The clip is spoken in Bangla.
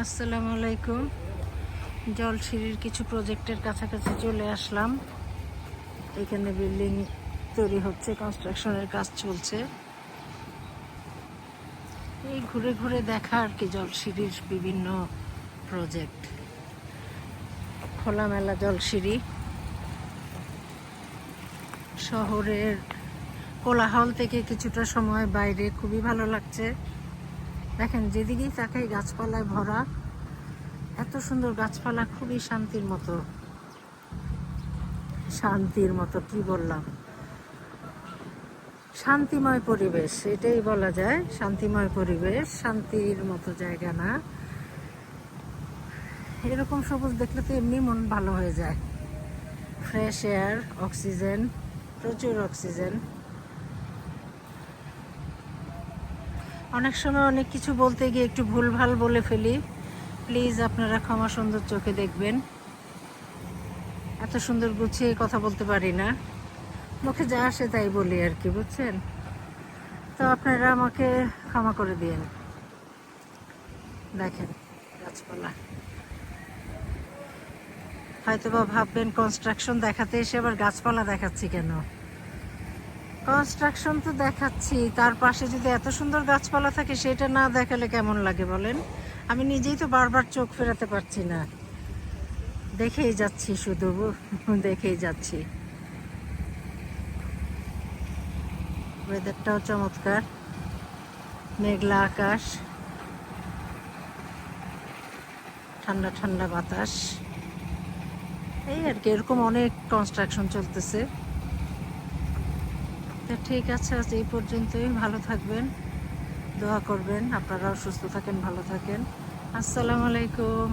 আসসালামু আলাইকুম। জলসিঁড়ির কিছু প্রজেক্টের কাছাকাছি চলে আসলাম। এখানে বিল্ডিং তৈরি হচ্ছে, কনস্ট্রাকশনের কাজ চলছে। এই ঘুরে ঘুরে দেখা আর কি জলসিঁড়ির বিভিন্ন প্রজেক্ট। খোলামেলা জলসিঁড়ি, শহরের কোলাহল থেকে কিছুটা সময় বাইরে, খুবই ভালো লাগছে। দেখেন, যেদিকেই তাকাই গাছপালায় ভরা, এত সুন্দর গাছপালা, খুবই শান্তির মতো। কি বললাম, শান্তিময় পরিবেশ, এটাই বলা যায়। শান্তিময় পরিবেশ, শান্তির মতো জায়গা না। এরকম সবুজ দেখলে তো এমনি মন ভালো হয়ে যায়। ফ্রেশ এয়ার, অক্সিজেন, প্রচুর অক্সিজেন। অনেক সময় অনেক কিছু বলতে গিয়ে একটু ভুলভাল বলে ফেলি, প্লিজ আপনারা ক্ষমা সুন্দর চোখে দেখবেন। এত সুন্দর গুছিয়ে কথা বলতে পারি না, মুখে যা আসে তাই বলি আর কি, বুঝছেন? তো আপনারা আমাকে ক্ষমা করে দিন। দেখেন গাছপালা, হয়তোবা ভাববেন কনস্ট্রাকশন দেখাতে এসে আবার গাছপালা দেখাচ্ছি কেন। কনস্ট্রাকশন তো দেখাচ্ছি, তার পাশে যদি এত সুন্দর গাছপালা থাকে সেটা না দেখালে কেমন লাগে বলেন? আমি নিজেই তো বারবার চোখ ফেরাতে পারছি না, দেখেই যাচ্ছি, শুধু দেখেই যাচ্ছি। ওয়েদারটাও চমৎকার, মেঘলা আকাশ, ঠান্ডা ঠান্ডা বাতাস, এই আর কি। এরকম অনেক কনস্ট্রাকশন চলতেছে। তো ঠিক আছে, আজ এই পর্যন্তই। ভালো থাকবেন, দোয়া করবেন, আপনারাও সুস্থ থাকেন, ভালো থাকেন। আসসালামু আলাইকুম।